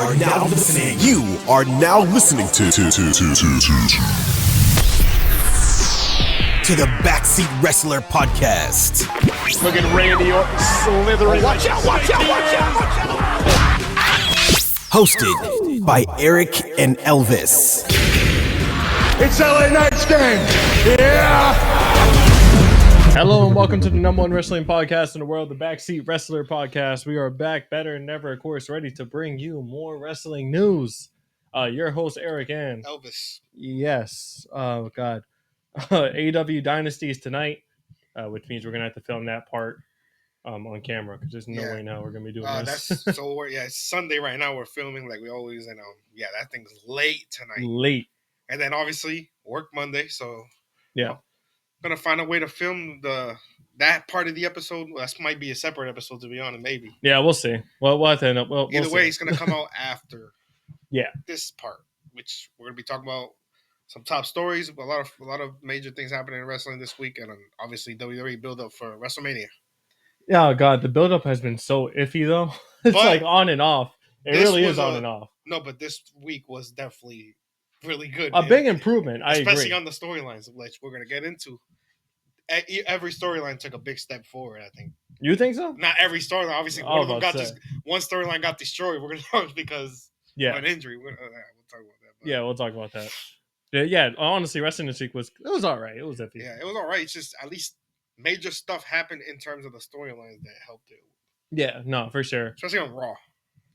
are now listening. You are now listening to the Backseat Wrestler Podcast. Look at Randy Orton slithering. Watch out! Hosted by Eric and Elvis. It's LA Knight's game. Yeah. Hello and welcome to the number one wrestling podcast in the world, the Backseat Wrestler Podcast. We are back better than ever, of course, ready to bring you more wrestling news. Your host, Eric and Elvis. Yes. Oh, God. AEW Dynasty is tonight, which means we're going to have to film that part on camera because there's no way now we're going to be doing this. It's Sunday right now. We're filming like we always, and that thing's late tonight. Late. And then obviously work Monday, so yeah. Gonna find a way to film that part of the episode. Well, that might be a separate episode, to be honest, maybe. Yeah, we'll see. Well, we'll have to end up. Either way, it's gonna come out after. Yeah. This part, which we're gonna be talking about some top stories, a lot of major things happening in wrestling this week, and obviously WWE build up for WrestleMania. Yeah, God, the build up has been so iffy though. It's like on and off. It really is on and off. No, but this week was definitely really good. A big improvement, especially I agree. on the storylines, which we're going to get into. Every storyline took a big step forward, I think. You think so? Not every storyline. Obviously, one storyline got destroyed. We're going to talk because of an injury. We'll talk about that. Yeah, we'll talk about that. Yeah, honestly, wrestling this week was all right. It was iffy. Yeah, it was all right. It's just at least major stuff happened in terms of the storylines that helped it. Yeah, no, for sure. Especially on Raw.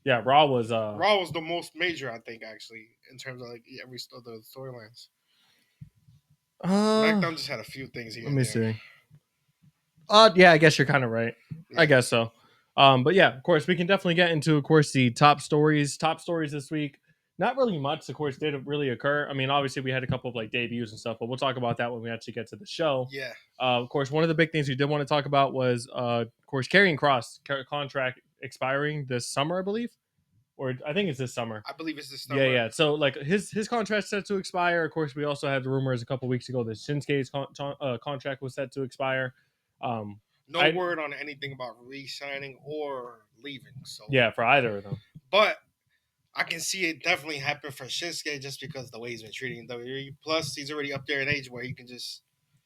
Yeah, Raw was the most major, I think, actually, in terms of like every the storylines. SmackDown just had a few things here. Let me see. Yeah, I guess you're kind of right. Yeah. I guess so. But yeah, of course, we can definitely get into, of course, the top stories. Top stories this week. Not really much, of course, didn't really occur. I mean, obviously, we had a couple of like debuts and stuff, but we'll talk about that when we actually get to the show. Yeah. Of course, one of the big things we did want to talk about was, of course, Karrion Kross contract expiring this summer, I believe. Or I think it's this summer. I believe it's this summer. Yeah. So, like, his contract's set to expire. Of course, we also had the rumors a couple weeks ago that Shinsuke's contract was set to expire. No word on anything about re-signing or leaving. So yeah, for either of them. But I can see it definitely happen for Shinsuke just because of the way he's been treating WWE. Plus, he's already up there in age where he can just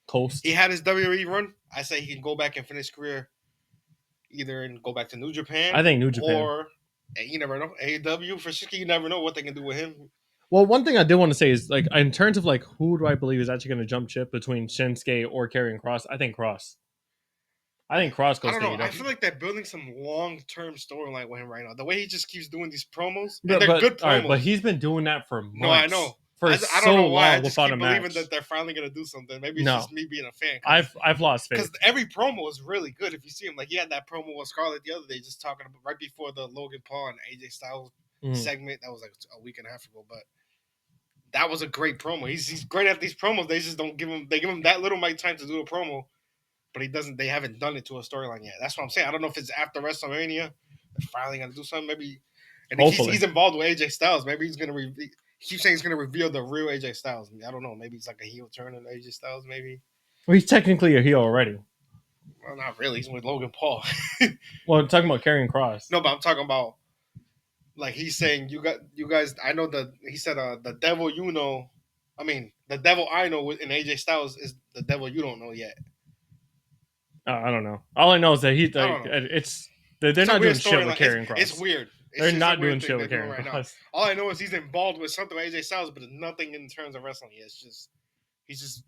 coast. He had his WWE run. I say he can go back and finish his career either and go back to New Japan. I think New Japan. Or you never know. AEW for Shinsuke, you never know what they can do with him. Well, one thing I did want to say is, like, in terms of like who do I believe is actually going to jump ship between Shinsuke or Karrion Kross? I think Kross. I think Kross goes to AEW. I feel like they're building some long-term storyline with him right now. The way he just keeps doing these promos, and they're good promos. Right, but he's been doing that for months. No, I know. I don't know why. I just keep believing that they're finally going to do something. Maybe it's just me being a fan. I've lost faith. Because every promo is really good. If you see him, like he had that promo with Scarlett the other day, just talking about right before the Logan Paul and AJ Styles segment. That was like a week and a half ago, but that was a great promo. He's great at these promos. They just don't give him. They give him that little time to do a promo, but he doesn't. They haven't done it to a storyline yet. That's what I'm saying. I don't know if it's after WrestleMania. They're finally going to do something. Maybe. And if he's involved with AJ Styles, maybe he's going to he keeps saying he's going to reveal the real AJ Styles. I don't know. Maybe it's like a heel turn on AJ Styles, maybe. Well, he's technically a heel already. Well, not really. He's with Logan Paul. Well, I'm talking about Karrion Kross. No, but I'm talking about, like, he's saying, you guys, I know he said, the devil the devil I know in AJ Styles is the devil you don't know yet. I don't know. All I know is that they're not doing shit with Karrion Kross. It's weird. They're not doing shit with Karrion Kross. All I know is he's involved with something with AJ Styles, but nothing in terms of wrestling. He's just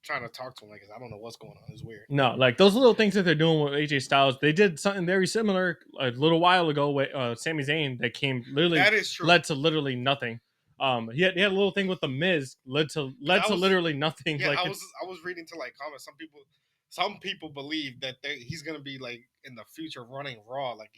trying to talk to him. Like, I don't know what's going on. It's weird. No, like those little things that they're doing with AJ Styles, they did something very similar a little while ago with Sami Zayn that came led to literally nothing. He had a little thing with the Miz led to literally nothing. Yeah, I was reading to like comments. Some people believe that he's gonna be like in the future running Raw. Like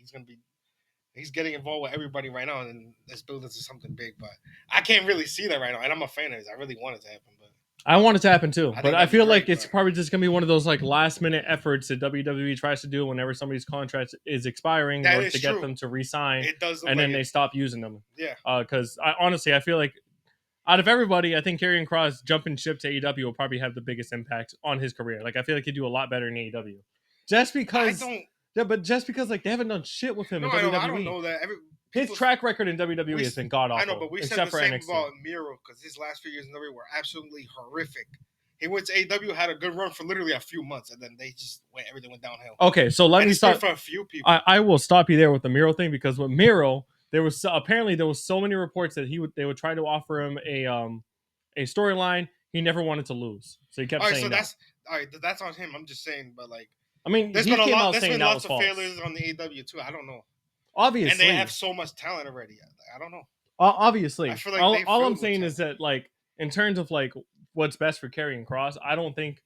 he's getting involved with everybody right now, and it's building to something big. But I can't really see that right now, and I'm a fan of his. I really want it to happen, but I want it to happen too. But I feel like it's probably just gonna be one of those like last minute efforts that WWE tries to do whenever somebody's contract is expiring in order to get them to re-sign. It does, and then they stop using them. Yeah. Because I feel like out of everybody, I think Karrion Kross jumping ship to AEW will probably have the biggest impact on his career. Like I feel like he'd do a lot better in AEW, just because Yeah, but just because like they haven't done shit with him No, in I WWE. don't know that. His track record in WWE has been god awful. I know, but we said the same about Miro because his last few years in WWE were absolutely horrific. He went to AEW, had a good run for literally a few months, and then everything went downhill. Okay, so let me stop. For a few people. I will stop you there with the Miro thing because with Miro, apparently there was so many reports that they would try to offer him a storyline. He never wanted to lose, so he kept saying that's all right. That's on him. I'm just saying, but like, I mean, there's been lots of failures on the AEW too. I don't know. Obviously, and they have so much talent already. I don't know. Obviously, I feel like all I'm saying is that like in terms of like what's best for Karrion Kross, I don't think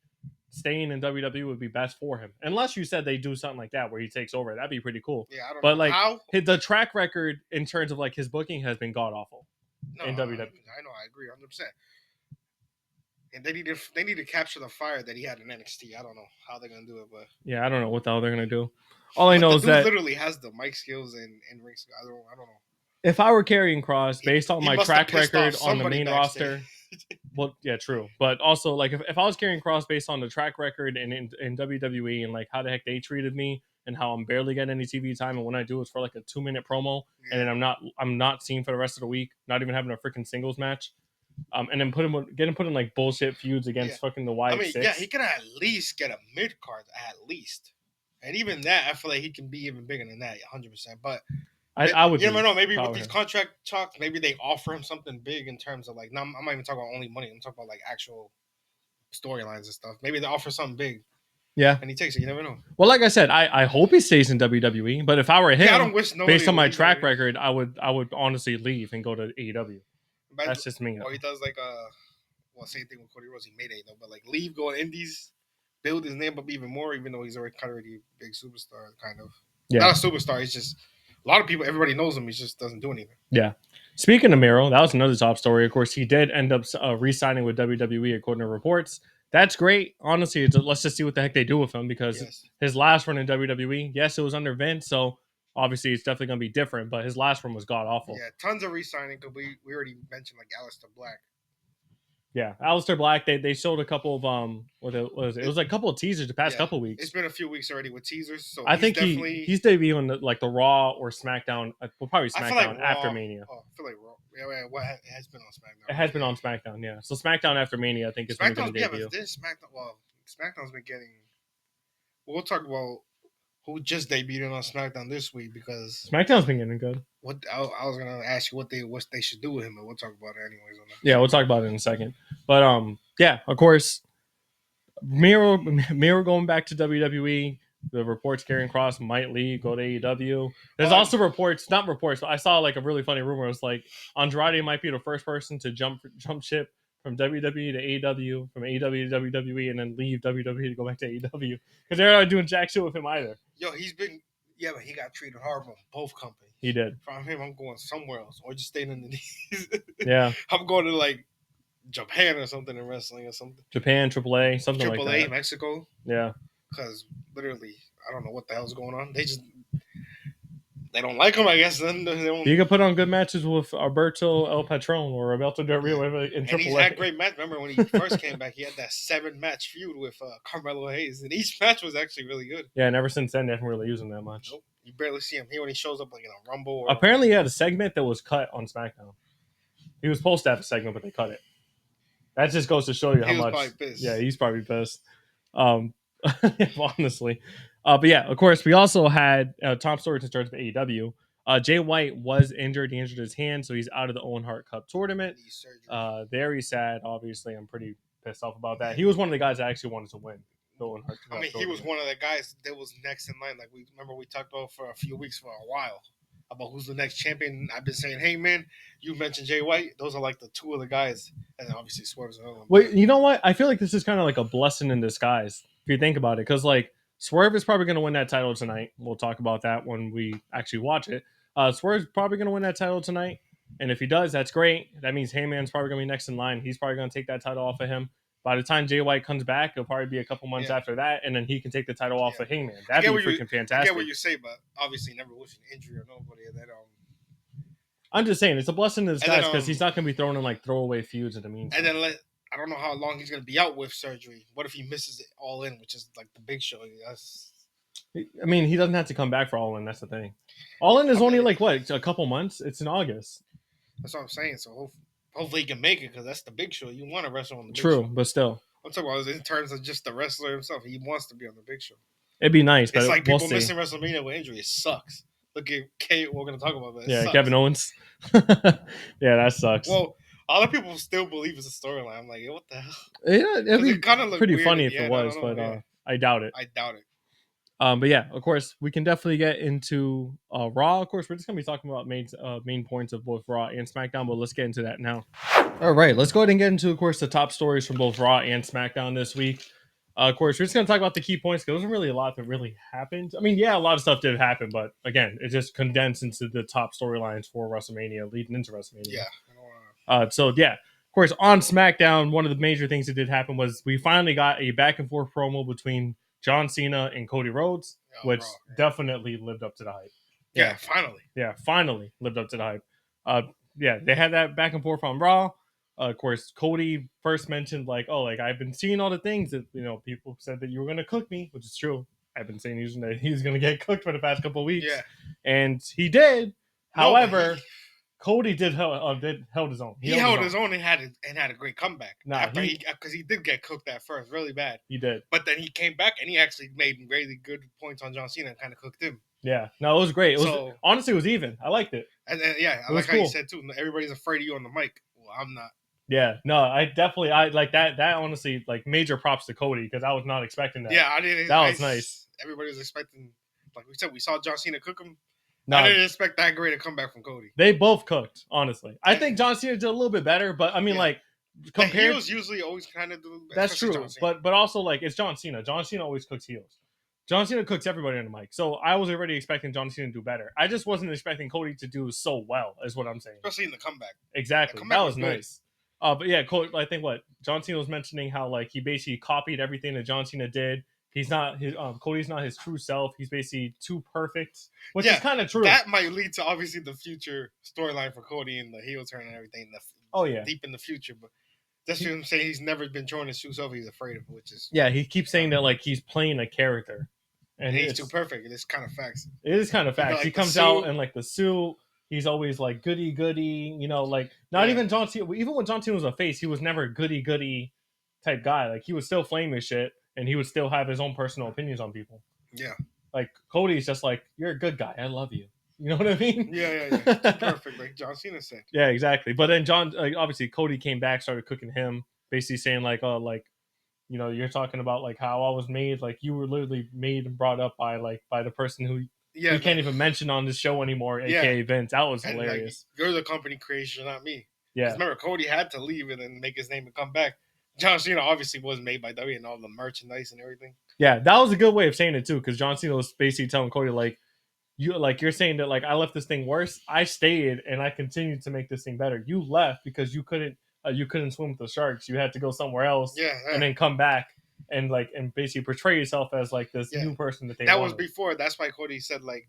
staying in WWE would be best for him, unless you said they do something like that where he takes over. That'd be pretty cool. Yeah, I don't but know. Like how the track record in terms of like his booking has been god awful in WWE. I know, I agree 100%. And they need to capture the fire that he had in NXT. I don't know how they're gonna do it, but yeah, I don't know what the hell they're gonna do. All I know is that literally has the mic skills and ring skills. I don't know. If I were Karrion Kross, based on my track record on the main roster, well, yeah, true. But also, like, if I was Karrion Kross based on the track record in WWE and like how the heck they treated me and how I'm barely getting any TV time, and when I do, it's for like a 2-minute promo, and then I'm not seen for the rest of the week, not even having a freaking singles match, and then get him put in like bullshit feuds against fucking the Wyatt Six. Yeah, he can at least get a mid card at least, and even that, I feel like he can be even bigger than that, 100%. But I would. You never know. Maybe with these contract talks, maybe they offer him something big in terms of like. No, I'm not even talking about only money. I'm talking about like actual storylines and stuff. Maybe they offer something big. Yeah, and he takes it. You never know. Well, like I said, I hope he stays in WWE. But if I were him, I don't wish based on my track record, I would honestly leave and go to AEW. That's just me. Or he does like same thing with Cody Rhodes. He made it though, but like leave, go to Indies, build his name up even more. Even though he's already kind of a big superstar, kind of. Yeah, not a superstar. He's just. A lot of people, everybody knows him. He just doesn't do anything. Yeah. Speaking of Miro, that was another top story. Of course, he did end up re-signing with WWE, according to reports. That's great. Honestly, let's just see what the heck they do with him because his last run in WWE, yes, it was under Vince, so obviously it's definitely going to be different, but his last run was god-awful. Yeah, tons of re-signing because we already mentioned like Aleister Black. Yeah, Aleister Black. They showed a couple of It was like a couple of teasers the past couple of weeks. It's been a few weeks already with teasers. So I think he's debuting like the Raw or SmackDown. Well, probably SmackDown after Mania. Oh, I feel like Raw. Yeah, what it has been on SmackDown. It has been on SmackDown. Yeah, so SmackDown after Mania, I think is going to be the debut. Yeah, but this SmackDown's been getting. We'll talk about who just debuted on SmackDown this week because SmackDown's been getting good. What I was gonna ask you what they should do with him, but we'll talk about it anyways. Yeah, we'll talk about it in a second. But yeah, of course, Miro going back to WWE. The reports Karrion Kross might leave, go to AEW. There's also not reports, but I saw like a really funny rumor. It was like Andrade might be the first person to jump ship from WWE to AEW, from AEW to WWE, and then leave WWE to go back to AEW because they're not doing jack shit with him either. Yo, but he got treated hard from both companies. He did. From him, I'm going somewhere else, or just staying in the knees. Yeah, I'm going to like Japan or something in wrestling or something. Japan, AAA, something like that. AAA, Mexico. Yeah. Because literally, I don't know what the hell's going on. They don't like him, I guess. Then they don't... You can put on good matches with Alberto El Patron or Alberto Del Rio in AAA. And he's had great match. Remember when he first came back, he had that 7-match feud with Carmelo Hayes, and each match was actually really good. Yeah, and ever since then, they haven't really used him that much. Nope. You barely see him here when he shows up like in a Rumble. Apparently, he had a segment that was cut on SmackDown. He was supposed to have a segment, but they cut it. That just goes to show you how much. Probably pissed. Yeah, he's probably pissed. Honestly. But yeah, of course, we also had top stories in terms of AEW. Jay White was injured. He injured his hand, so he's out of the Owen Hart Cup tournament. Very sad. Obviously, I'm pretty pissed off about that. He was one of the guys that actually wanted to win the Owen Hart Cup tournament. He was one of the guys that was next in line. Like we talked about for a few weeks for a while about who's the next champion. I've been saying, hey man, you mentioned Jay White. Those are like the two of the guys, and obviously Swerve's another one. Wait, you know what? I feel like this is kind of like a blessing in disguise if you think about it, because like Swerve is probably going to win that title tonight. We'll talk about that when we actually watch it. Swerve's probably going to win that title tonight, and if he does, that's great. That means Heyman's probably going to be next in line. He's probably going to take that title off of him. By the time Jay White comes back, it'll probably be a couple months after that, and then he can take the title off of Heyman. That'd be freaking fantastic. I get what you say, but obviously never wishing injury or nobody that. I'm just saying it's a blessing in disguise because he's not going to be thrown in like throwaway feuds in the meantime. And then I don't know how long he's going to be out with surgery. What if he misses it all in, which is like the Big Show? I mean, he doesn't have to come back for All In. That's the thing. All In is only like what, a couple months. It's in August. That's what I'm saying. So hopefully he can make it because that's the big show. You want to wrestle on the big True, show. but still, I'm talking about in terms of just the wrestler himself. He wants to be on the big show. it'd be nice. But It's like we'll people see. missing WrestleMania with injury. It sucks. Look at Kate. We're gonna talk about that. Yeah, Sucks. Kevin Owens. Yeah, that sucks. Well, a lot of people still believe it's a storyline. I'm like, what the hell? Yeah, it'd be kind of pretty funny if it was, but I doubt it. I doubt it. But yeah, of course, we can definitely get into Raw. Of course, we're just gonna be talking about main points of both Raw and SmackDown, but let's get into that now. All right, let's go ahead and get into, of course, the top stories from both Raw and SmackDown this week. Of course, we're just gonna talk about the key points because there wasn't really a lot that really happened. I mean, yeah, a lot of stuff did happen, but again, it just condensed into the top storylines for WrestleMania, leading into WrestleMania. Yeah. So yeah, of course, on SmackDown, one of the major things that did happen was we finally got a back and forth promo between John Cena and Cody Rhodes, which definitely lived up to the hype. Yeah, finally. Yeah, finally lived up to the hype. Yeah, they had that back and forth on Raw. Of course, Cody first mentioned like, oh, like I've been seeing all the things that people said that you were gonna cook me, which is true. I've been saying he's gonna get cooked for the past couple of weeks. Yeah, and he did. However, Cody held his own. He held his own and had a great comeback. Nah, because he did get cooked at first, really bad. He did, but then he came back and he actually made really good points on John Cena and kind of cooked him. Yeah, no, it was great. Honestly, it was even. I liked it. And yeah, I like how you said too. Everybody's afraid of you on the mic. Well, I'm not. Yeah, no, I like that. That honestly, like, major props to Cody because I was not expecting that. Yeah, I didn't. That was nice. Everybody was expecting, like we said, we saw John Cena cook him. No, I didn't expect that great a comeback from Cody. They both cooked, honestly. I think John Cena did a little bit better, but I mean, like, compared, the heels usually always kind of do. That's true, but also like it's John Cena. John Cena always cooks heels. John Cena cooks everybody on the mic, so I was already expecting John Cena to do better. I just wasn't expecting Cody to do so well, is what I'm saying. Especially in the comeback. Exactly, that was nice. But yeah, I think what John Cena was mentioning how like he basically copied everything that John Cena did. He's not his Cody's not his true self. He's basically too perfect, which is kind of true. That might lead to obviously the future storyline for Cody and the heel turn and everything. Deep in the future, but that's what I'm saying. He's never been showing his true self. He's afraid of it, which is he keeps saying that like he's playing a character, and he's too perfect. It's kind of facts. It is kind of facts. Like, he comes out in like the suit. He's always like goody, like not even John Cena. Even when John Cena was a face, he was never a goody type guy. Like he was still flaming shit, and he would still have his own personal opinions on people. Yeah, like Cody's just like, you're a good guy. I love you. You know what I mean? Yeah. Too perfect, like John Cena said. Yeah, exactly. But then obviously Cody came back, started cooking him, basically saying like, oh, like, you're talking about like how I was made, like you were literally made and brought up by the person who. Yeah, you can't even mention on this show anymore, aka Vince. That was hilarious. Like, you're the company creation, not me. Yeah. Remember, Cody had to leave and then make his name and come back. John Cena obviously was made by WWE and all the merchandise and everything. Yeah, that was a good way of saying it too, because John Cena was basically telling Cody like, you're saying that like I left this thing worse. I stayed and I continued to make this thing better. You left because you couldn't swim with the sharks. You had to go somewhere else. And then come back. And basically portray yourself as like this new person that they wanted. Was before. That's why Cody said like,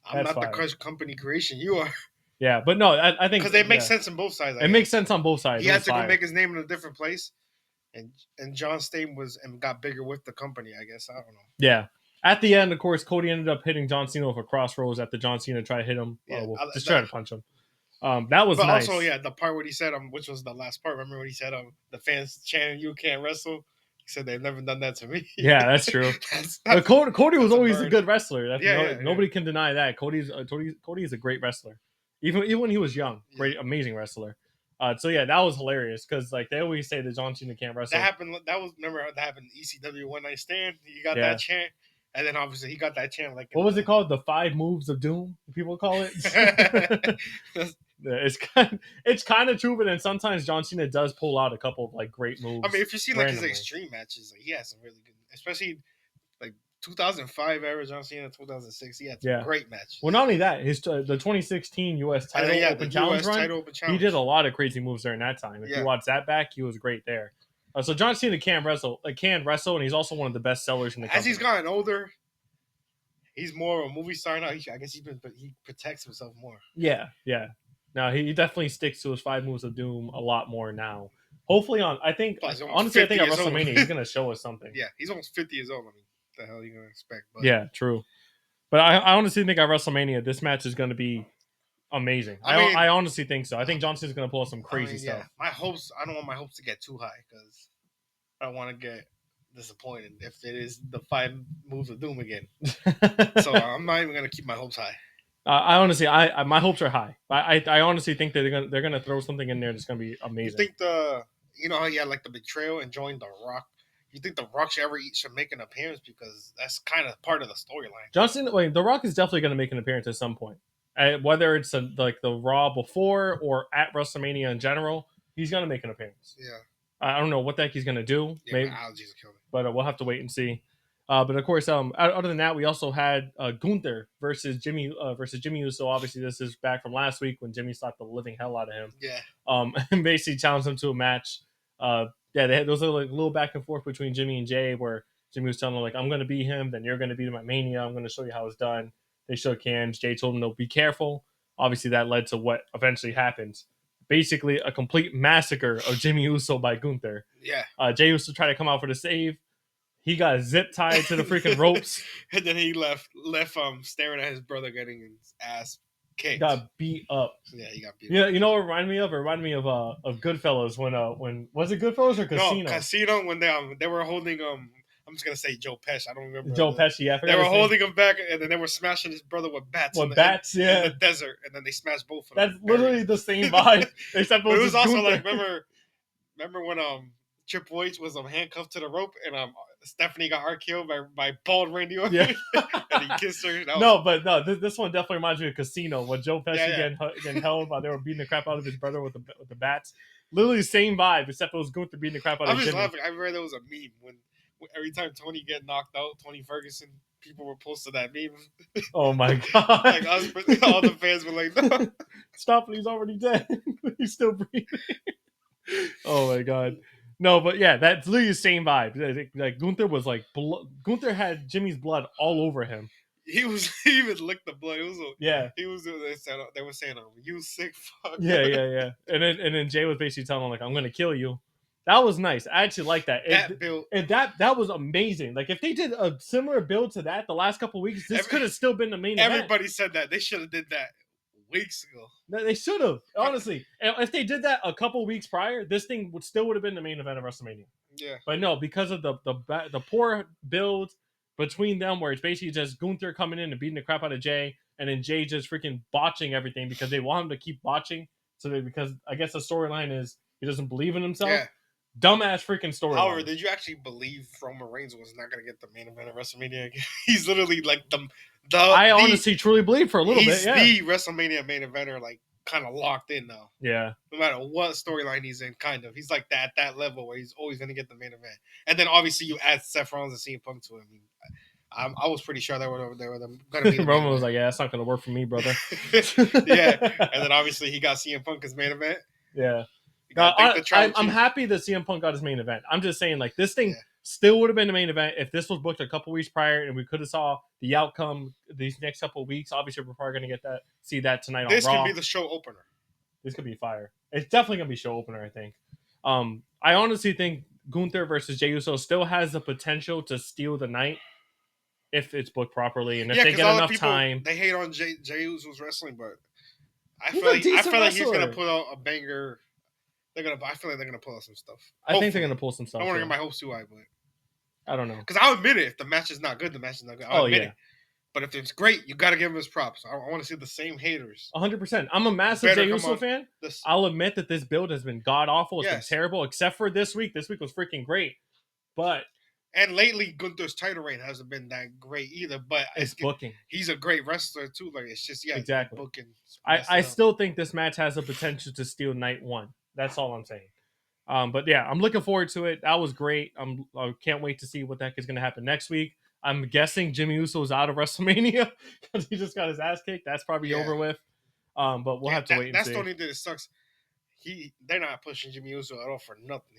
I'm not the company creation. You are. Yeah, but no, I think because it makes sense on both sides. It makes sense on both sides. He had to go make his name in a different place, and John stayed and got bigger with the company. I guess I don't know. Yeah. At the end, of course, Cody ended up hitting John Cena with a crossroads after John Cena tried to hit him. Try to punch him. That was nice. But also, the part where he said, which was the last part. Remember when he said, the fans chanting, "You can't wrestle." He said they've never done that to me. Yeah, that's true. Cody was always a good wrestler. Nobody can deny that. Cody is a great wrestler, even when he was young. Great, amazing wrestler. That was hilarious because like they always say that John Cena can't wrestle. That happened. Remember that happened in ECW One Night Stand. He got that chant, and then obviously he got that chant like what was it called? The 5 moves of doom. People call it. It's kind of true, but then sometimes John Cena does pull out a couple of like great moves. I mean, if you see like his extreme matches, like, he has some really good, especially like 2005 era John Cena, 2006. He had some great matches. Well, not only that, his the 2016 U.S. title open challenge run, he did a lot of crazy moves during that time. If you watch that back, he was great there. So John Cena can wrestle, and he's also one of the best sellers in the company. As he's gotten older, he's more of a movie star now. I guess he protects himself more. Yeah. No, he definitely sticks to his 5 moves of doom a lot more now. Hopefully I think at WrestleMania he's going to show us something. Yeah, he's almost 50 years old. I mean, the hell are you gonna expect? But Yeah, true. But I honestly think at WrestleMania this match is going to be amazing. I honestly think so. I think John Cena's going to pull some crazy stuff. My hopes. I don't want my hopes to get too high because I don't want to get disappointed if it is the 5 moves of doom again. So I'm not even gonna keep my hopes high. I honestly, my hopes are high. I honestly think that they're gonna throw something in there that's gonna be amazing. You think how he had like the betrayal and joined The Rock? You think The Rock should make an appearance because that's kind of part of the storyline? The Rock is definitely gonna make an appearance at some point. Whether it's like the Raw before or at WrestleMania in general, he's gonna make an appearance. Yeah. I don't know what the heck he's gonna do. Yeah, maybe, my allergies are killing me. But we'll have to wait and see. But of course, other than that, we also had Gunther versus Jimmy Uso. Obviously, this is back from last week when Jimmy slapped the living hell out of him. Yeah. And basically challenged him to a match. Those are like a little back and forth between Jimmy and Jay, where Jimmy was telling him like, "I'm going to beat him, then you're going to beat him at Mania. I'm going to show you how it's done." They shook hands. Jay told him to be careful. Obviously, that led to what eventually happens. Basically, a complete massacre of Jimmy Uso by Gunther. Yeah. Jay Uso tried to come out for the save. He got zip tied to the freaking ropes. And then he left staring at his brother getting his ass kicked. Got beat up. Yeah, he got beat up. Yeah, you know what it reminded me of? It reminded me of Goodfellas when was it Goodfellas or Casino? No, Casino when they were holding I'm just gonna say Joe Pesci. I don't remember. Joe Pesci, yeah. They were holding him back, and then they were smashing his brother with bats. In the desert, and then they smashed both of them. That's literally the same vibe, except it was also like remember when Triple H was handcuffed to the rope, and Stephanie got RKO'd by bald Randy Orton. Yeah. And he kissed her. This one definitely reminds me of Casino when Joe Pesci getting held while they were beating the crap out of his brother with the bats. Literally the same vibe, except it was Gunther beating the crap out of Jimmy. I'm just laughing. I read there was a meme when every time Tony get knocked out, Tony Ferguson, people were posting that meme. Oh my god! Like all the fans were like, "No, stop! He's already dead. He's still breathing." Oh my god! No, but yeah, that's literally the same vibe. Like Gunther was like, Gunther had Jimmy's blood all over him. He even licked the blood. Yeah. He was. They were saying, "You sick fuck." Yeah. And then Jay was basically telling him like, "I'm gonna kill you." That was nice. I actually like that. That was amazing. Like if they did a similar build to that the last couple of weeks, this could have still been the main event. Everybody said that they should have did that weeks ago. They should have, honestly. If they did that a couple weeks prior, this thing would have been the main event of WrestleMania. Yeah. But no, because of the poor build between them, where it's basically just Gunther coming in and beating the crap out of Jay, and then Jay just freaking botching everything because they want him to keep botching. Because I guess the storyline is he doesn't believe in himself. Yeah. Dumbass freaking story. However, did you actually believe Roman Reigns was not going to get the main event of WrestleMania again? He's literally like I honestly truly believe for a little bit. Yeah. He's the WrestleMania main eventer, like kind of locked in now. Yeah. No matter what storyline he's in, kind of. He's like that at that level where he's always going to get the main event. And then obviously you add Seth Rollins and CM Punk to him. I was pretty sure they were going to be. Roman was like, "Yeah, that's not going to work for me, brother." Yeah. And then obviously he got CM Punk as main event. Yeah. I'm happy that CM Punk got his main event. I'm just saying, like, this thing still would have been the main event if this was booked a couple weeks prior, and we could have saw the outcome these next couple of weeks. Obviously, we're probably going to see that tonight on Raw. This could be the show opener. This could be fire. It's definitely going to be show opener, I think. I honestly think Gunther versus Jey Uso still has the potential to steal the night if it's booked properly, and if they get enough time. They hate on Jey Uso's wrestling, but I feel like he's going to put out a banger. I feel like they're gonna pull out some stuff. I think they're gonna pull some stuff. I don't want to get my hopes too high, but I don't know. Because I'll admit it. If the match is not good, the match is not good. I'll admit it. But if it's great, you got to give him his props. I want to see the same haters. 100%. I'm a massive Jey Uso fan. I'll admit that this build has been god awful. It's been terrible, except for this week. This week was freaking great. And lately, Gunther's title reign hasn't been that great either. But it's booking. He's a great wrestler too. Like it's just exactly booking. I still think this match has the potential to steal night one. That's all I'm saying. But yeah, I'm looking forward to it. That was great. I can't wait to see what the heck is going to happen next week. I'm guessing Jimmy Uso is out of WrestleMania because he just got his ass kicked. That's probably over with. But we'll have to wait and see. That's the only thing that sucks. They're not pushing Jimmy Uso at all for nothing.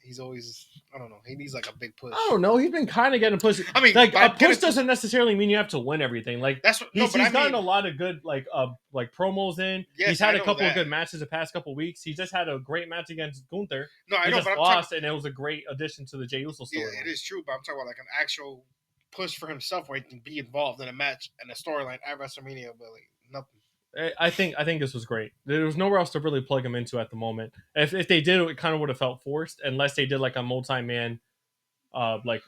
He's always, I don't know. He needs like a big push. I don't know. He's been kind of getting pushed. I mean, like a push doesn't necessarily mean you have to win everything. Like he's gotten a lot of good like promos in. Yes, he's had a couple of good matches the past couple of weeks. He just had a great match against Gunther. No, I know, but lost, and it was a great addition to the Jey Uso story. Yeah, it is true, but I'm talking about like an actual push for himself where he can be involved in a match and a storyline at WrestleMania, but like nothing. I think this was great. There was nowhere else to really plug him into at the moment. If they did, it kind of would have felt forced, unless they did like a multi-man, like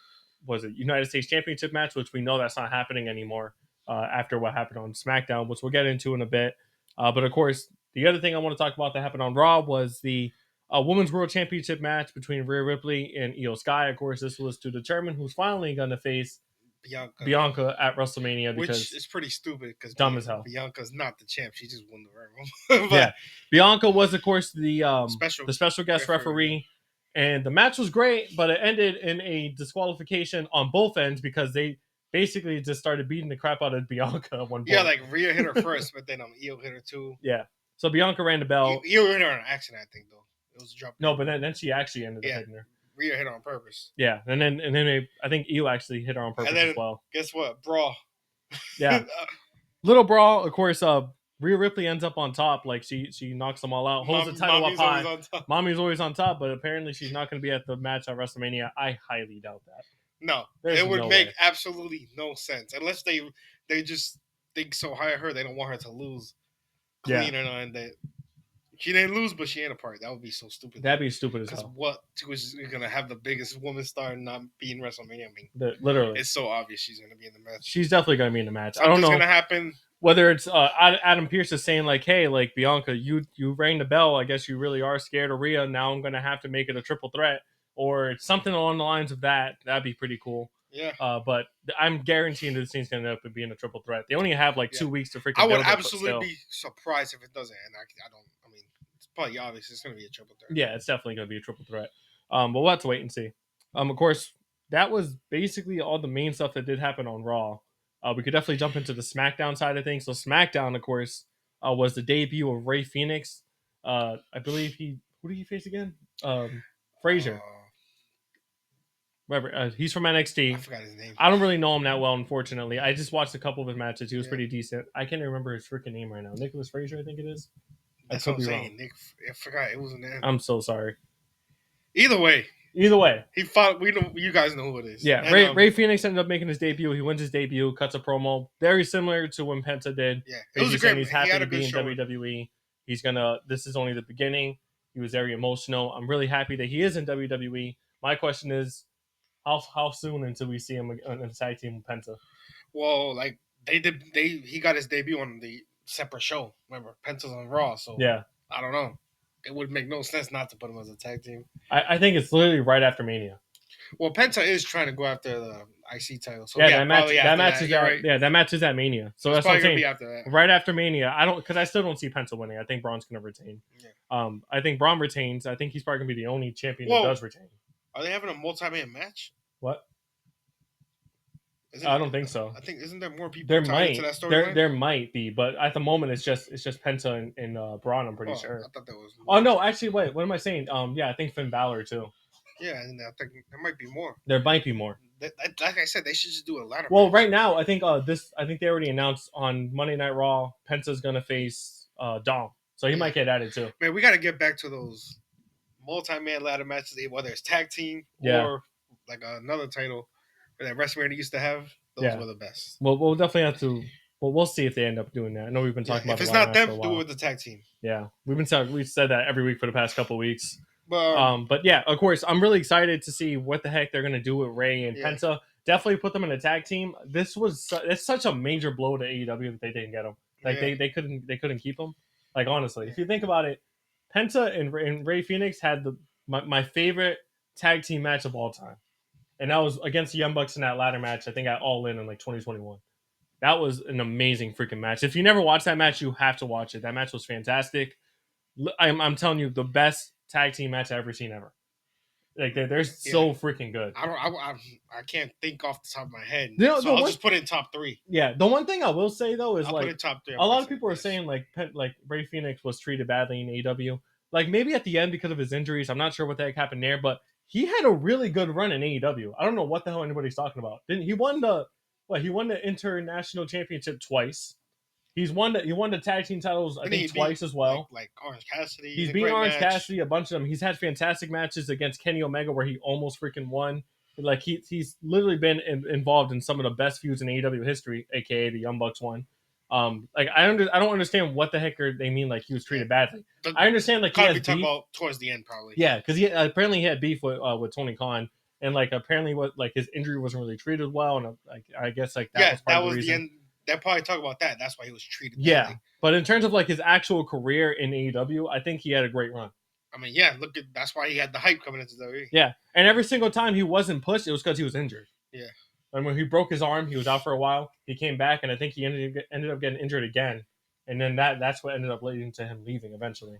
was it United States Championship match, which we know that's not happening anymore after what happened on SmackDown, which we'll get into in a bit. But of course, the other thing I want to talk about that happened on Raw was the Women's World Championship match between Rhea Ripley and Io Sky. Of course, this was to determine who's finally going to face Bianca at WrestleMania, because which is pretty stupid because dumb as hell. Bianca's not the champ; she just won the Royal Rumble. Yeah, Bianca was, of course, the special guest referee, and the match was great, but it ended in a disqualification on both ends because they basically just started beating the crap out of Bianca at one point. Yeah, like Rhea hit her first, but then Io hit her too. Yeah, so Bianca rang the bell. Io hit her on accident, I think, though. It was a drop. No, but then she actually ended up hitting her. Rhea hit her on purpose. Yeah, and then I think Io actually hit her on purpose as well. Guess what? Brawl. Yeah, little brawl. Of course, Rhea Ripley ends up on top. Like she knocks them all out, holds the title up high. Mommy's always on top, but apparently she's not going to be at the match at WrestleMania. I highly doubt that. No, it would make absolutely no sense unless they just think so high of her. They don't want her to lose clean and that. She didn't lose, but she ain't a part. That would be so stupid. That'd be stupid as hell. What was gonna have the biggest woman star not be in WrestleMania? I mean, literally, it's so obvious she's gonna be in the match. She's definitely gonna be in the match. I don't know what's gonna happen. Whether it's Adam Pearce is saying like, "Hey, like Bianca, you rang the bell. I guess you really are scared of Rhea. Now I'm gonna have to make it a triple threat, or it's something along the lines of that. That'd be pretty cool." Yeah. But I'm guaranteeing this thing's gonna end up being a triple threat. They only have like 2 weeks to freaking. I would absolutely be surprised if it doesn't, and I don't. I mean, it's probably obvious it's going to be a triple threat. Yeah, it's definitely going to be a triple threat. But we'll have to wait and see. Of course, that was basically all the main stuff that did happen on Raw. We could definitely jump into the SmackDown side of things. So SmackDown, of course, was the debut of Rey Fénix. I believe who did he face again? Frazier. Whatever. He's from NXT. I forgot his name. I don't really know him that well, unfortunately. I just watched a couple of his matches. He was pretty decent. I can't remember his freaking name right now. Nicholas Frazier, I think it is. That's what I'm saying. Nick, I forgot it wasn't him. I'm so sorry. Either way, he fought. We know you guys know who it is. Yeah, and, Rey Fénix ended up making his debut. He wins his debut, cuts a promo, very similar to when Penta did. Yeah, it was a great. He's happy to be in WWE. He's gonna. This is only the beginning. He was very emotional. I'm really happy that he is in WWE. My question is, how soon until we see him in a tag team with Penta? Well, like he got his debut on the separate show. Remember, Penta's on Raw, so yeah, I don't know. It would make no sense not to put him as a tag team. I think it's literally right after Mania. Well, Penta is trying to go after the IC title. So that match is at Mania. So that's what I'm saying. After right after Mania, because I still don't see Penta winning. I think Braun's gonna retain. Yeah. I think Braun retains. I think he's probably gonna be the only champion that does retain. Are they having a multi-man match? What? I don't think so. I think isn't there more people tied into that storyline? There might be, but at the moment it's just Penta and Braun. I'm pretty sure. I thought that was. Oh no, actually, wait. What am I saying? Yeah, I think Finn Balor too. Yeah, and I think there might be more. There might be more. Like I said, they should just do a ladder. Well, right now, I think I think they already announced on Monday Night Raw, Penta's gonna face Dom, so he might get added too. Man, we got to get back to those multi-man ladder matches, whether it's tag team or like another title that WrestleMania used to have. Those were the best. Well, we'll definitely have to. Well, we'll see if they end up doing that. I know we've been talking about. If it's not them, do it with the tag team. Yeah, we've said that every week for the past couple of weeks. But yeah, of course, I'm really excited to see what the heck they're gonna do with Rey and Penta. Definitely put them in a tag team. It's such a major blow to AEW that they didn't get them. Like they couldn't keep them. Like honestly, if you think about it, Penta and Rey Fénix had my favorite tag team match of all time, and that was against the Young Bucks in that ladder match. I think at All In like 2021. That was an amazing freaking match. If you never watched that match, you have to watch it. That match was fantastic. I'm telling you, the best tag team match I've ever seen ever. Like they're so freaking good. I can't think off the top of my head. I'll just put it in top 3. Yeah, the one thing I will say though is put it top 3. A lot of people are saying like Rey Fénix was treated badly in AEW. Like maybe at the end because of his injuries. I'm not sure what the heck happened there, but he had a really good run in AEW. I don't know what the hell anybody's talking about. He won the International Championship twice. He won the tag team titles, I think, twice as well. Like Orange Cassidy. He's beat Orange Cassidy, a bunch of them. He's had fantastic matches against Kenny Omega where he almost freaking won. Like he's literally been involved in some of the best feuds in AEW history, aka the Young Bucks one. Like I don't understand what the heck they mean. Like he was treated badly. I understand like he has talking beef. about towards the end probably. Yeah, because he apparently he had beef with Tony Khan, and like apparently what like his injury wasn't really treated well, and like I guess like that was part of the reason. End. They'll probably talk about that. That's why he was treated badly. Yeah, but in terms of like his actual career in AEW, I think he had a great run. I mean, yeah, that's why he had the hype coming into WWE. Yeah, and every single time he wasn't pushed, it was because he was injured. Yeah. And when he broke his arm, he was out for a while. He came back, and I think he ended up getting injured again. And then that's what ended up leading to him leaving eventually.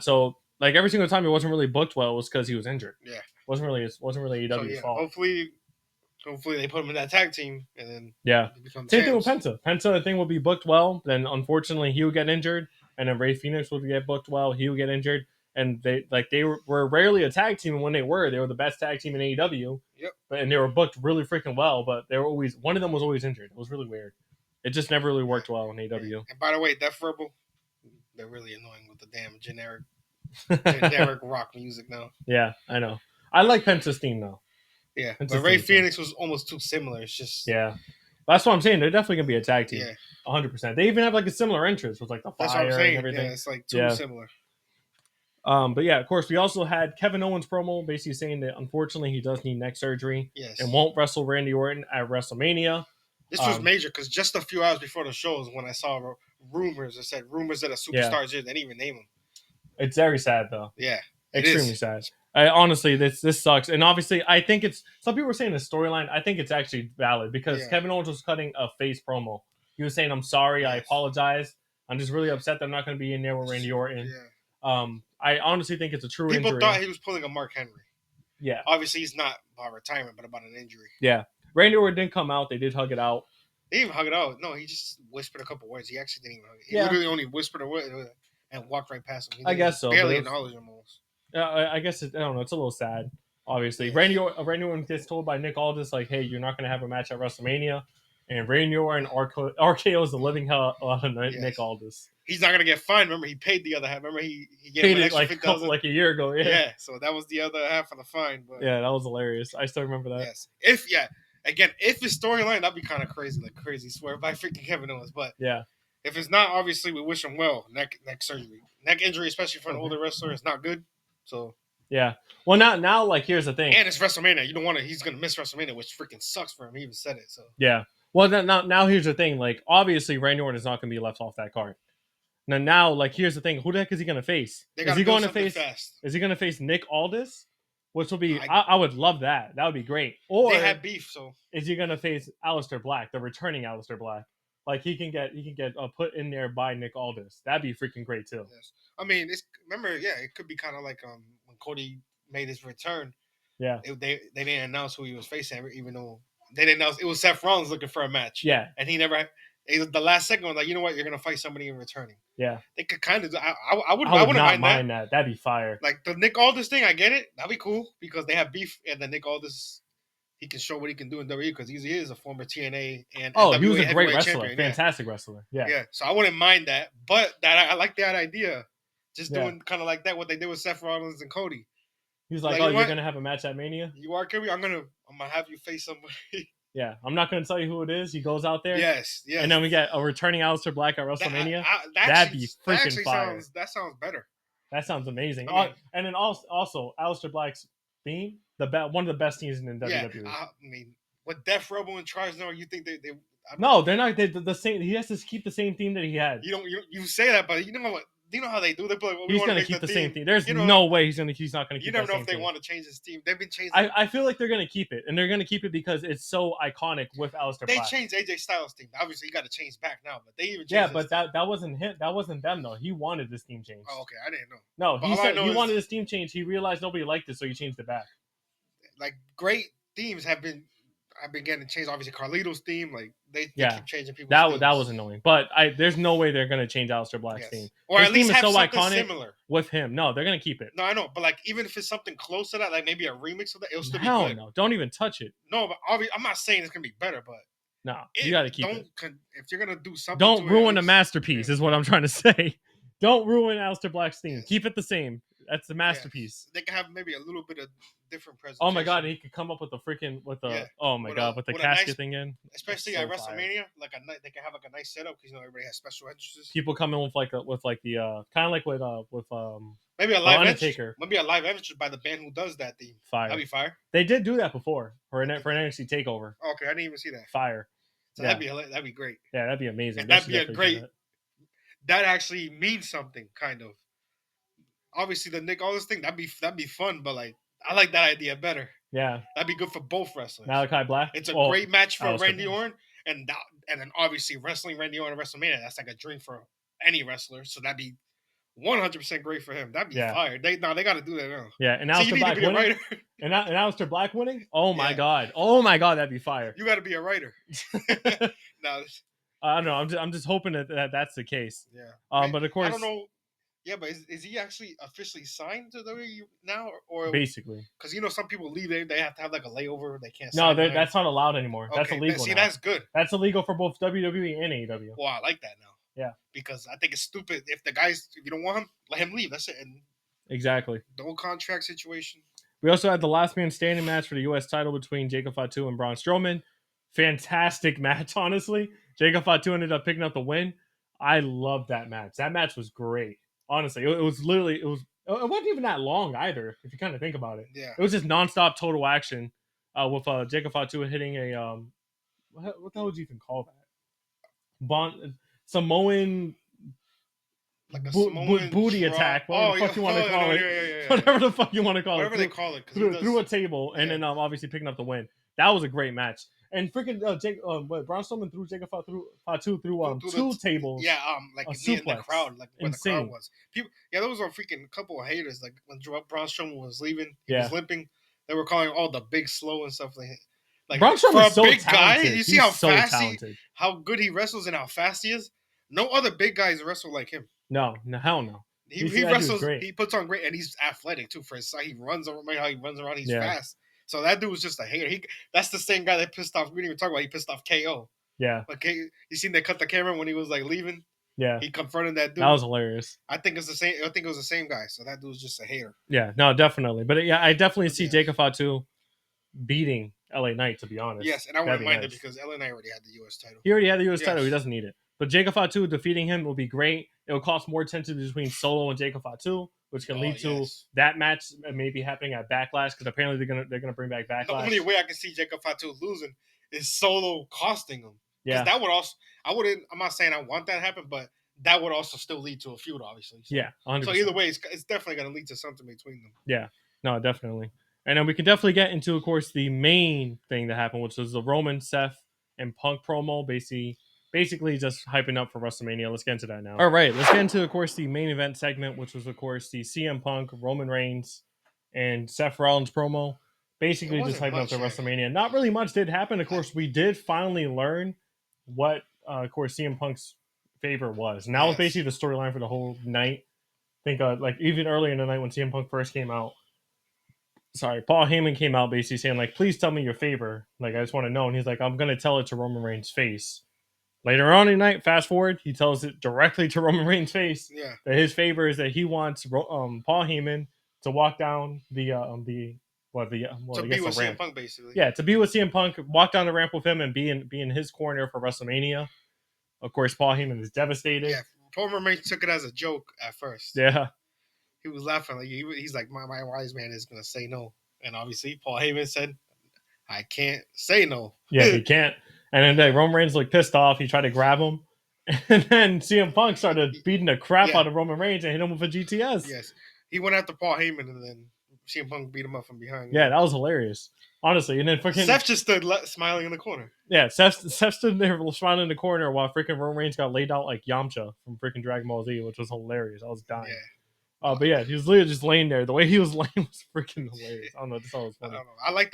So like every single time he wasn't really booked well, it was because he was injured. Yeah. Wasn't really AEW's fault. Hopefully they put him in that tag team, and then Same thing with Penta. Penta, I think, will be booked well. Then unfortunately he would get injured, and then Rey Fenix would get booked well. He would get injured. And they were rarely a tag team, and when they were the best tag team in AEW. Yep. And they were booked really freaking well, but they were always one of them was always injured. It was really weird. It just never really worked well in AEW. And by the way, Def Rebel, they're really annoying with the damn generic rock music now. Yeah, I know. I like Penta's theme though. Yeah, but Rey Fenix was almost too similar. It's just that's what I'm saying. They're definitely gonna be a tag team. Yeah, 100%. They even have like a similar entrance with like the fire and everything. Yeah, it's like too similar. But yeah, of course, we also had Kevin Owens promo basically saying that unfortunately he does need neck surgery and won't wrestle Randy Orton at WrestleMania. This was major because just a few hours before the show is when I saw rumors that said rumors that a superstar is here. They didn't even name him. It's very sad though. Yeah, extremely sad. Honestly, this sucks. And obviously, I think it's some people are saying the storyline. I think it's actually valid because Kevin Owens was cutting a face promo. He was saying, "I'm sorry, I apologize. I'm just really upset that I'm not going to be in there with Randy Orton." Yeah. I honestly think it's a true injury. People thought he was pulling a Mark Henry. Yeah. Obviously, he's not about retirement, but about an injury. Yeah. Randy Orton didn't come out. They did hug it out. They didn't even hug it out. No, he just whispered a couple words. He actually didn't even hug it. He literally only whispered a word and walked right past him. I guess so. Barely acknowledged him almost. I guess I don't know. It's a little sad. Obviously, Randy Orton gets told by Nick Aldis like, "Hey, you're not going to have a match at WrestleMania," and Randy Orton RKO is the living hell out of Nick Aldis. He's not going to get fined. Remember, he paid the other half. Remember, he gave him an extra $50,000 like a year ago. Yeah, so that was the other half of the fine. But yeah, that was hilarious. I still remember that. Yes, if his storyline, that'd be kind of crazy, like crazy swear by freaking Kevin Owens. But yeah, if it's not, obviously we wish him well. Neck surgery, neck injury, especially for an older wrestler, is not good. So yeah. Well, now like here's the thing. And it's WrestleMania. You don't want to. He's gonna miss WrestleMania, which freaking sucks for him. He even said it. So yeah. Well, now here's the thing. Like obviously, Randy Orton is not gonna be left off that card. Now, like here's the thing. Who the heck is he gonna face? Is he going to face? Fast. Is he gonna face Nick Aldis? Which will be, I would love that. That would be great. Or they had beef, so is he gonna face Aleister Black, the returning Aleister Black? Like he can get put in there by Nick Aldis. That'd be freaking great too. Yes. I mean, it could be kind of like when Cody made his return. Yeah, they didn't announce who he was facing, even though they didn't announce. It was Seth Rollins looking for a match. Yeah, and he never. The last second was like, you know what, you're gonna fight somebody in returning. Yeah, they could kind of. I wouldn't mind that. That'd be fire. Like the Nick Aldis thing, I get it. That'd be cool because they have beef, and then Nick Aldis, he can show what he can do in WWE because he is a former TNA and he was a great wrestler, champion. Fantastic wrestler. Yeah. So I wouldn't mind that, but I like that idea. Just doing kind of like that, what they did with Seth Rollins and Cody. He's like, oh, you're gonna have a match at Mania? You are, Kirby. I'm gonna have you face somebody. Yeah, I'm not going to tell you who it is. He goes out there. Yes. And then we get a returning Aleister Black at WrestleMania. That'd be freaking fire. That sounds better. That sounds amazing. I mean, and then also Aleister Black's theme, one of the best teams in WWE. I mean, with Def Rebel and Trisno, you think they no, they're not. The same. He has to keep the same theme that he had. You say that, but you know what? Do you know how they do? They play. He's going to keep the same theme. There's no way he's not going to keep that same theme. You never know if they want to change his team. They've been changing. I feel like they're going to keep it, and they're going to keep it because it's so iconic with Aleister Black. They changed AJ Styles' team. Obviously, you got to change back now, but they even changed but that wasn't him. That wasn't them though. He wanted this team changed. Oh, okay, I didn't know. No, he said he wanted this team changed. He realized nobody liked it, so he changed it back. Like great themes have been. I've been getting changed. Obviously, Carlito's theme, like they keep changing people. That was annoying, but there's no way they're gonna change Aleister Black's theme. Or his at least theme have is so something iconic similar with him. No, they're gonna keep it. No, I know, but like even if it's something close to that, like maybe a remix of that, it'll still be good. No, don't even touch it. No, but I'm not saying it's gonna be better, but no, you gotta keep it. If you're gonna do something, don't ruin a masterpiece. Is what I'm trying to say. Don't ruin Aleister Black's theme. Keep it the same. That's the masterpiece. They can have maybe a little bit of different presentation. Oh my god, he could come up with oh my god, with the casket thing in. Especially at WrestleMania, they can have like a nice setup because everybody has special entrances. People come in with the kind of like with maybe a live Undertaker. Maybe a live entrance by the band who does that theme. Fire. That'd be fire. They did do that before for an NXT takeover. Okay, I didn't even see that. Fire. So that'd be great. Yeah, that'd be amazing. And that'd be a great. That actually means something, kind of. Obviously, the Nick Aldis thing that'd be fun, but like I like that idea better. Yeah, that'd be good for both wrestlers. Malachi Black. It's a great match for Randy Orton, and then obviously wrestling Randy Orton at WrestleMania. That's like a dream for any wrestler. So that'd be 100% great for him. That'd be fire. They got to do that now. Yeah, and Aleister Black winning. And Aleister Black winning. Oh my god. Oh my god, that'd be fire. You got to be a writer. No. I don't know. I'm just hoping that that's the case. Yeah. But of course, I don't know. Yeah, but is he actually officially signed to WWE now, or basically? Because some people leave, they have to have like a layover. They can't. No, that's not allowed anymore. Okay. That's illegal. See, that's good. That's illegal for both WWE and AEW. Well, I like that now. Yeah. Because I think it's stupid if you don't want him, let him leave. That's it. And exactly. The whole contract situation. We also had the last man standing match for the U.S. title between Jacob Fatu and Braun Strowman. Fantastic match, honestly. Jacob Fatu ended up picking up the win. I loved that match. That match was great. Honestly, it wasn't even that long either, if you kind of think about it. Yeah. It was just nonstop total action with Jacob Fatu hitting a what the hell would you even call that? Samoan, like a Samoan booty attack. Whatever the fuck you want to call it. Yeah. Whatever the fuck you want to call it. Whatever they call it. Through a table, and then obviously picking up the win. That was a great match. And freaking Braun Strowman threw Jacob Fatu through two tables. Yeah, like in the crowd, like where insane. The crowd was. People, there was a freaking couple of haters. Like when Braun Strowman was leaving, he was limping. They were calling all the big slow and stuff like Braun Strowman's for a big so guy. You see how fast how good he wrestles and how fast he is. No other big guys wrestle like him. No, hell no. He wrestles. He puts on great, and he's athletic too. For his size, he runs around. He's fast. So that dude was just a hater. That's the same guy that pissed off. We didn't even talk about. He pissed off KO. Yeah. Like you seen they cut the camera when he was like leaving. Yeah. He confronted that dude. That was hilarious. I think it's the same. I think it was the same guy. So that dude was just a hater. Yeah. No, definitely. But I definitely see Jacob Fatu beating LA Knight. To be honest. Yes, and I wouldn't mind it because LA Knight already had the U.S. title. He already had the U.S. title. He doesn't need it. But Jacob Fatu defeating him will be great. It will cost more tension between Solo and Jacob Fatu, which can lead to that match maybe happening at Backlash because apparently they're gonna bring back Backlash. The only way I can see Jacob Fatu losing is Solo costing him. Yeah, that would also. I'm not saying I want that to happen, but that would also still lead to a feud, obviously. So, 100%. So either way, it's definitely gonna lead to something between them. Yeah, no, definitely. And then we can definitely get into, of course, the main thing that happened, which was the Roman, Seth, and Punk promo, basically just hyping up for WrestleMania. Let's get into that now. All right, let's get into, of course, the main event segment, which was, of course, the CM Punk, Roman Reigns, and Seth Rollins promo. Basically just hyping up to WrestleMania. Not really much did happen. Of course, we did finally learn what, of course, CM Punk's favor was. And that was basically the storyline for the whole night. I think, like, even earlier in the night when CM Punk first came out, Paul Heyman came out basically saying, like, please tell me your favor. Like, I just want to know. And he's like, I'm going to tell it to Roman Reigns' face. Later on in the night, fast forward, he tells it directly to Roman Reigns' face. Yeah. That his favor is that he wants Paul Heyman to walk down to be with CM Punk, basically. Yeah, to be with CM Punk, walk down the ramp with him, and be in his corner for WrestleMania. Of course, Paul Heyman is devastated. Yeah, Roman Reigns took it as a joke at first. Yeah. He was laughing. Like he's like, my wise man is going to say no. And obviously, Paul Heyman said, I can't say no. Yeah, he can't. And then Roman Reigns looked pissed off. He tried to grab him. And then CM Punk started beating the crap out of Roman Reigns and hit him with a GTS. Yes. He went after Paul Heyman and then CM Punk beat him up from behind. Yeah, that was hilarious. Honestly. And then freaking Seth just stood smiling in the corner. Yeah, Seth stood there smiling in the corner while freaking Roman Reigns got laid out like Yamcha from freaking Dragon Ball Z, which was hilarious. I was dying. Yeah. But yeah, he was literally just laying there. The way he was laying was freaking hilarious. I don't know. This all was funny. I don't know. I like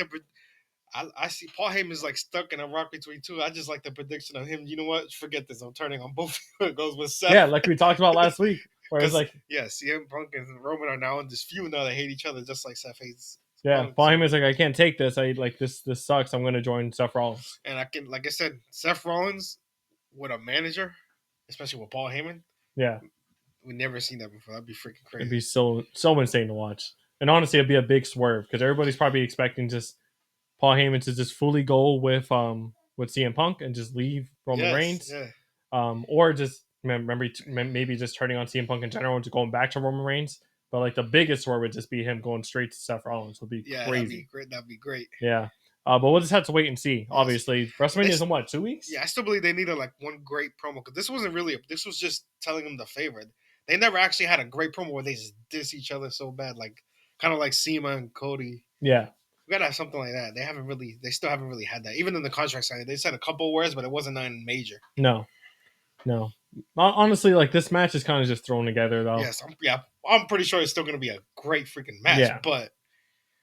I see Paul Heyman's like stuck in a rock between two. I just like the prediction of him. You know what? Forget this. I'm turning on both. It goes with Seth. Yeah, like we talked about last week. Where it's like, CM Punk and Roman are now in this feud. Now they hate each other, just like Seth hates. Yeah, Paul Heyman's like, I can't take this. I like this. This sucks. I'm going to join Seth Rollins. And I can, like I said, Seth Rollins with a manager, especially with Paul Heyman. Yeah. We never seen that before. That'd be freaking crazy. It'd be so insane to watch. And honestly, it'd be a big swerve because everybody's probably expecting just Paul Heyman to just fully go with CM Punk and just leave Roman Reigns. Yeah. Or just maybe just turning on CM Punk in general and just going back to Roman Reigns. But like the biggest swerve would just be him going straight to Seth Rollins. Would be crazy. That'd be great. Yeah. But we'll just have to wait and see. Yes. Obviously, WrestleMania is in what, 2 weeks? Yeah, I still believe they needed like one great promo because this wasn't really. This was just telling them the favor. They never actually had a great promo where they just diss each other so bad, like kind of like Cena and Cody. Yeah. We gotta have something like that. They still haven't really had that. Even in the contract signing, they said a couple words, but it wasn't nothing major. No. Honestly, like this match is kind of just thrown together, though. Yes, I'm pretty sure it's still gonna be a great freaking match. Yeah. But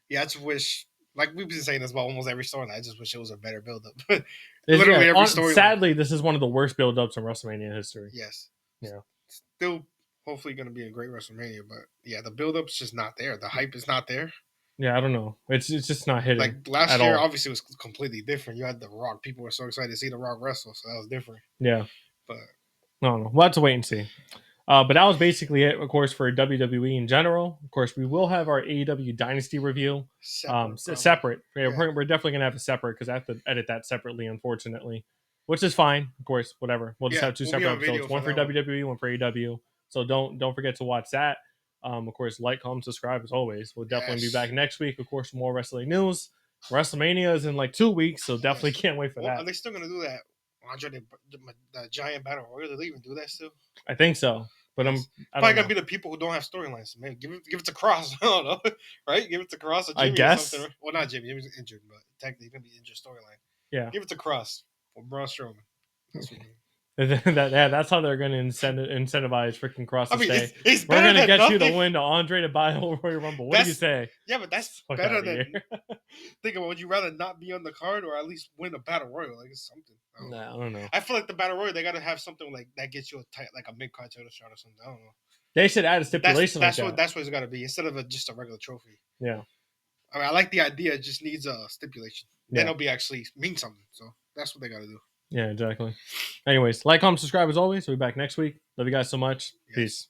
yeah, I just wish, like we've been saying this about almost every storyline. I just wish it was a better build-up. Literally every story. Sadly, this is one of the worst build-ups in WrestleMania history. Yes. Yeah. Still, hopefully, gonna be a great WrestleMania, but yeah, the build-up's just not there. The hype is not there. Yeah, I don't know. It's just not hitting. Like last year, all. Obviously, was completely different. You had The Rock. People were so excited to see The Rock wrestle, so that was different. Yeah. But I don't know. We'll have to wait and see. But that was basically it, of course, for WWE in general. Of course, we will have our AEW Dynasty review separate. Yeah. We're definitely going to have a separate because I have to edit that separately, unfortunately, which is fine. Of course, whatever. We'll just have two separate episodes, one for WWE, one for AEW. So don't forget to watch that. Of course, like, comment, subscribe as always. We'll definitely be back next week. Of course, more wrestling news. WrestleMania is in like 2 weeks, so definitely can't wait for that. Are they still going to do that? Andre, the Giant Battle Royal, do they even do that still? I think so. But I probably gonna be the people who don't have storylines. Man, give it to Cross. I don't know, right? Give it to Cross or Jimmy. I guess. Or something. Well, not Jimmy. Jimmy's injured, but technically he's gonna be injured storyline. Yeah. Give it to Cross or Braun Strowman. That's how they're going to incentivize freaking Cross to stay. It's we're going to get you the win to Andre to buy the Royal Rumble. What do you say? Yeah, but that's better than. Think about, would you rather not be on the card or at least win a battle royal? Like it's something. I don't know. I feel like the battle royal they got to have something like that gets you like a mid card title shot or something. I don't know. They should add a stipulation that's like what, that. That's what it's got to be instead of just a regular trophy. Yeah. I mean, I like the idea. It just needs a stipulation. Then it'll be actually mean something. So that's what they got to do. Yeah, exactly. Anyways, like, comment, subscribe as always. We'll be back next week. Love you guys so much. Peace.